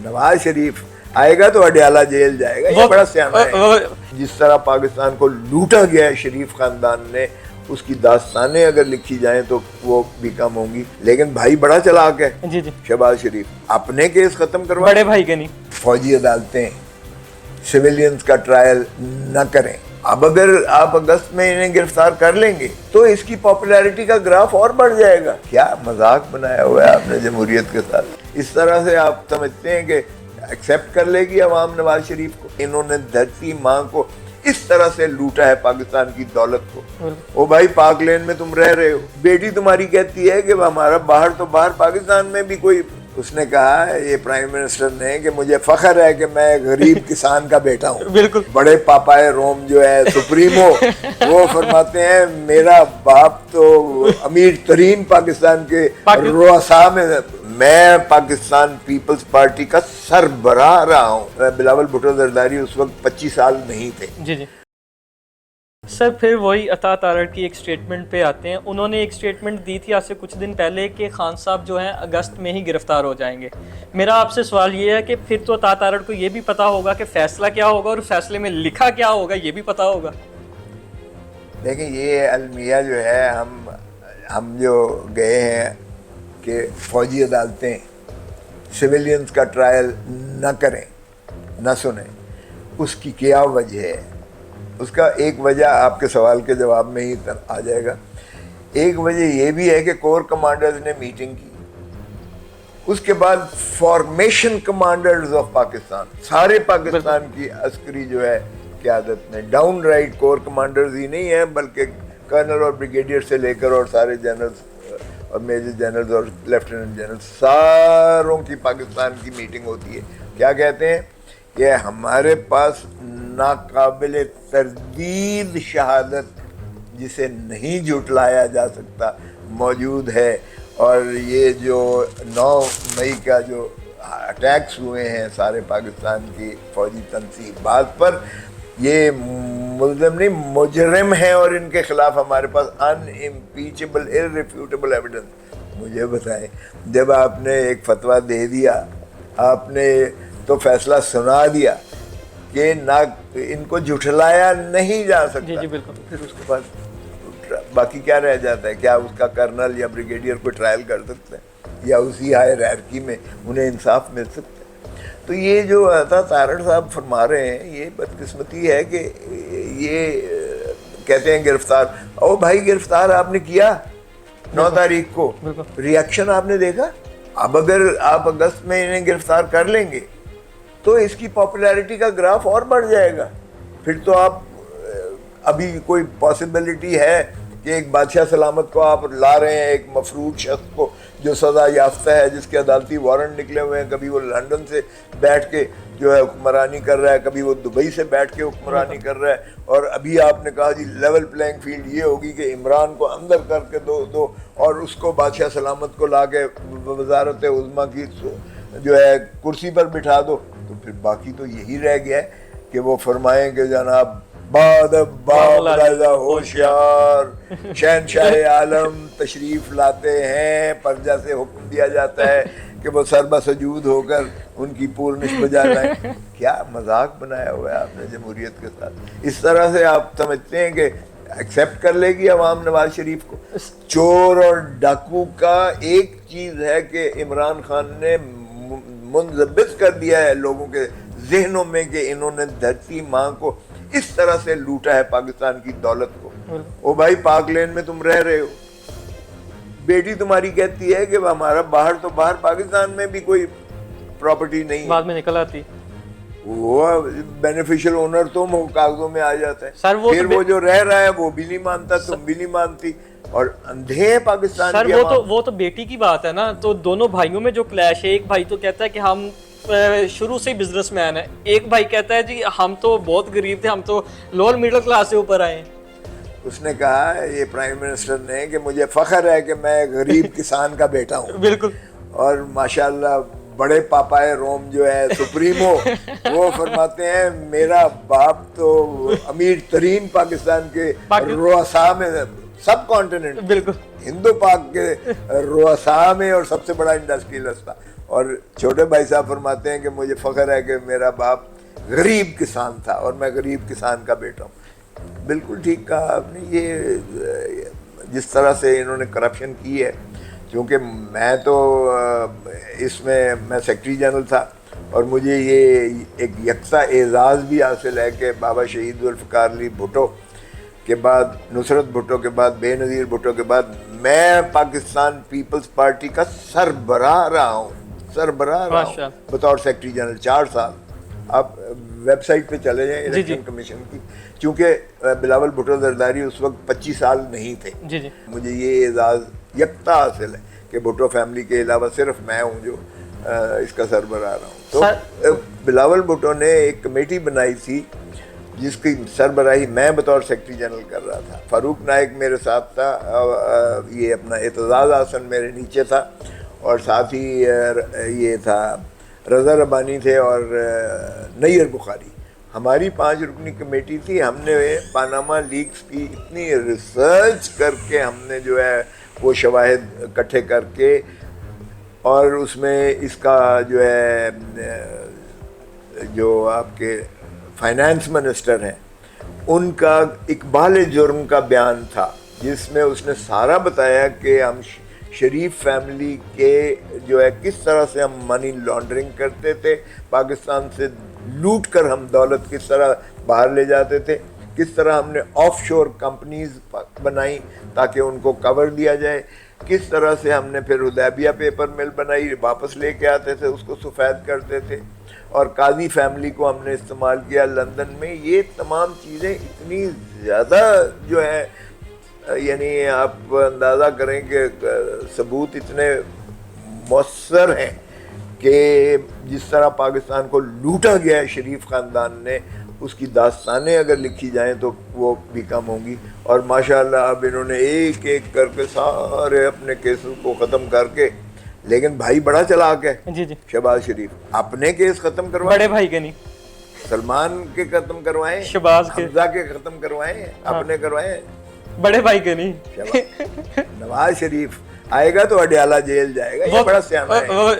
नवाज शरीफ आएगा तो अडयाला जेल जाएगा, ये बड़ा सियाना है। जिस तरह पाकिस्तान को लूटा गया है शरीफ खानदान ने, उसकी दास्तानें अगर लिखी जाएं तो वो भी कम होंगी। लेकिन भाई बड़ा चालाक है जी जी, शहबाज शरीफ, अपने केस खत्म करवा, बड़े भाई के नहीं। फौजी अदालतें सिविलियंस का ट्रायल न करें। अब अगर आप अगस्त में इन्हें गिरफ्तार कर लेंगे तो इसकी पॉपुलैरिटी का ग्राफ और बढ़ जाएगा। क्या मजाक बनाया हुआ है आपने जमहूरियत के साथ। इस तरह से आप समझते हैं कि एक्सेप्ट कर लेगी अवाम नवाज शरीफ को। इन्होंने धरती माँ को इस तरह से लूटा है, पाकिस्तान की दौलत को। ओ भाई, पाक लेन में तुम रह रहे हो, बेटी तुम्हारी कहती है कि हमारा बाहर तो बाहर पाकिस्तान में भी कोई, उसने कहा है ये प्राइम मिनिस्टर ने कि मुझे फख्र है कि मैं गरीब किसान का बेटा हूँ। बिल्कुल। बड़े पापाए रोम जो है सुप्रीमो, वो फरमाते हैं मेरा बाप तो अमीर तरीन पाकिस्तान के रुआसा में, मैं पाकिस्तान पीपल्स पार्टी का सरबराह रहा हूँ। बिलावल भुट्टो जरदारी उस वक्त 25 साल नहीं थे। जी जी सर, फिर वही अता तारड़ की एक स्टेटमेंट पे आते हैं। उन्होंने एक स्टेटमेंट दी थी आज से कुछ दिन पहले कि खान साहब जो हैं अगस्त में ही गिरफ्तार हो जाएंगे। मेरा आपसे सवाल ये है कि फिर तो अता तारड़ को ये भी पता होगा कि फैसला क्या होगा और फैसले में लिखा क्या होगा, ये भी पता होगा। देखिए, ये अलमिया जो है, हम जो गए हैं कि फौजी अदालतें सिविलियंस का ट्रायल न करें, न सुने, उसकी क्या वजह है? उसका एक वजह आपके सवाल के जवाब में ही आ जाएगा। एक वजह ये भी है कि कोर कमांडर्स ने मीटिंग की, उसके बाद फॉर्मेशन कमांडर्स ऑफ पाकिस्तान, सारे पाकिस्तान की अस्करी जो है क़यादत में, डाउन राइट कोर कमांडर्स ही नहीं है बल्कि कर्नल और ब्रिगेडियर से लेकर और सारे जनरल्स और मेजर जनरल्स और लेफ्टिनेंट जनरल, सारों की पाकिस्तान की मीटिंग होती है। क्या कहते हैं कि हमारे पास नाकाबिले तरदीद शहादत जिसे नहीं जुटलाया जा सकता मौजूद है। और ये जो 9 मई का जो अटैक्स हुए हैं सारे पाकिस्तान की फौजी तनसीबात पर, ये मुल्ज़िम नहीं मुजरिम हैं और इनके खिलाफ हमारे पास अनइम्पीचेबल इररिफ्यूटेबल एविडेंस। मुझे बताएं, जब आपने एक फतवा दे दिया, आपने तो फैसला सुना दिया कि ना इनको झुठलाया नहीं जा सकता, जी जी बिल्कुल, फिर उसके बाद बाकी क्या रह जाता है? क्या उसका कर्नल या ब्रिगेडियर को ट्रायल कर सकते हैं या उसी हायरार्की में उन्हें इंसाफ मिल सकता है? तो ये जो अता तारड़ साहब फरमा रहे हैं, ये बदकिस्मती है कि ये कहते हैं गिरफ्तार। ओ भाई, गिरफ्तार आपने किया 9 तारीख को, रिएक्शन आपने देखा। अब अगर आप अगस्त में इन्हें गिरफ्तार कर लेंगे तो इसकी पॉपुलैरिटी का ग्राफ और बढ़ जाएगा। फिर तो आप अभी कोई पॉसिबिलिटी है कि एक बादशाह सलामत को आप ला रहे हैं, एक मफरूज शख्स को जो सज़ा याफ्ता है, जिसके अदालती वारंट निकले हुए हैं, कभी वो लंदन से बैठ के जो है हुक्मरानी कर रहा है, कभी वो दुबई से बैठ के हुक्मरानी कर रहा है, और अभी आपने कहा जी लेवल प्लेइंग फील्ड ये होगी कि इमरान को अंदर करके दो और उसको बादशाह सलामत को ला के वजारत उज़्मा की जो है कुर्सी पर बिठा दो। तो फिर बाकी तो यही रह गया है कि वो फरमाएं कि जनाब बादशाह होशियार शहनशाह आलम तशरीफ लाते हैं, परजा से हुक्म दिया जाता है कि वो सरबा सजूद होकर उनकी पूर्णिश बजा लाएं। क्या मजाक बनाया हुआ है आपने जमहूरियत के साथ। इस तरह से आप समझते हैं कि एक्सेप्ट कर लेगी अवाम नवाज शरीफ को। चोर और डाकू का एक चीज़ है कि इमरान खान ने मुंजबित कर दिया है लोगों के जहनों में कि इन्होंने धरती माँ को इस तरह से लूटा है पाकिस्तान की दौलत को। ओ भाई, पाक लेन में तुम रह रहे हो, बेटी तुम्हारी कहती है कि हमारा बाहर तो बाहर पाकिस्तान में भी कोई प्रॉपर्टी नहीं, बाद में निकल आती, वो बेनिफिशियल ओनर तुम हो, कागजों में आ जाता है सर। वो फिर वो जो रह रहा है वो भी नहीं मानता, तुम भी नहीं मानती, और अंधे हैं पाकिस्तान सर। वो तो बेटी की बात है ना। तो दोनों भाइयों में जो क्लैश है, एक भाई तो कहता है कि हम शुरू से ही बिजनेसमैन है, एक भाई कहता है जी हम तो बहुत गरीब थे, हम तो लोअर मिडिल क्लास से ऊपर आए। उसने कहा, ये प्राइम मिनिस्टर ने, कि मुझे फख्र है कि मैं गरीब किसान का बेटा हूँ। बिल्कुल। और माशाल्लाह बड़े पापाए रोम जो है सुप्रीमो, वो फरमाते हैं मेरा बाप तो अमीर तरीन पाकिस्तान के रुआसा में, सब कॉन्टिनेंट, बिल्कुल, हिंदू पाक के रुआसा में और सबसे बड़ा इंडस्ट्रियलिस्ट था। اور چھوٹے بھائی صاحب فرماتے ہیں کہ مجھے فخر ہے کہ میرا باپ غریب کسان تھا اور میں غریب کسان کا بیٹا ہوں. بالکل ٹھیک کہا آپ نے. یہ جس طرح سے انہوں نے کرپشن کی ہے، چونکہ میں تو اس میں سیکرٹری جنرل تھا اور مجھے یہ ایک یکساں اعزاز بھی حاصل ہے کہ بابا شہید ذوالفقار علی بھٹو کے بعد، نصرت بھٹو کے بعد، بے نظیر بھٹو کے بعد میں پاکستان پیپلز پارٹی کا سربراہ رہا ہوں بطور سیکرٹری جنرل 4 سال. آپ ویب سائٹ پہ چلے جائیں الیکشن کمیشن کی، چونکہ بلاول بھٹو زرداری اس وقت 25 سال نہیں تھے. مجھے یہ اعزاز یکتا حاصل ہے کہ بھٹو فیملی کے علاوہ صرف میں ہوں جو اس کا سربراہ رہا ہوں. تو بلاول بھٹو نے ایک کمیٹی بنائی تھی جس کی سربراہی میں بطور سیکرٹری جنرل کر رہا تھا. فاروق نائک میرے ساتھ تھا، یہ اپنا اعتزاز حسن میرے نیچے تھا، اور ساتھ ہی یہ تھا رضا ربانی تھے اور نیر بخاری. ہماری 5 رکنی کمیٹی تھی. ہم نے پاناما لیکس کی اتنی ریسرچ کر کے ہم نے جو ہے وہ شواہد اکٹھے کر کے، اور اس میں اس کا جو ہے جو آپ کے فائنانس منسٹر ہیں ان کا اقبال جرم کا بیان تھا، جس میں اس نے سارا بتایا کہ ہم شریف فیملی کے جو ہے کس طرح سے ہم منی لانڈرنگ کرتے تھے، پاکستان سے لوٹ کر ہم دولت کس طرح باہر لے جاتے تھے، کس طرح ہم نے آف شور کمپنیز بنائی تاکہ ان کو کور دیا جائے، کس طرح سے ہم نے پھر حدیبیہ پیپر مل بنائی، واپس لے کے آتے تھے، اس کو سفید کرتے تھے، اور قاضی فیملی کو ہم نے استعمال کیا لندن میں. یہ تمام چیزیں اتنی زیادہ جو ہے، یعنی آپ اندازہ کریں کہ ثبوت اتنے مؤثر ہیں کہ جس طرح پاکستان کو لوٹا گیا ہے شریف خاندان نے، اس کی داستانیں اگر لکھی جائیں تو وہ بھی کم ہوں گی. اور ماشاءاللہ اب انہوں نے ایک ایک کر کے سارے اپنے کیسز کو ختم کر کے، لیکن بھائی بڑا چلاک ہے شہباز شریف، اپنے کیس ختم کروائیں، بڑے بھائی کے نہیں، سلمان کے ختم کروائیں، شہباز کے، حمزہ کے ختم کروائیں، اپنے کروائیں، بڑے بھائی کے نہیں. نواز شریف آئے گا تو اڈیالہ جیل جائے گا. یہ بڑا سیانا ہے.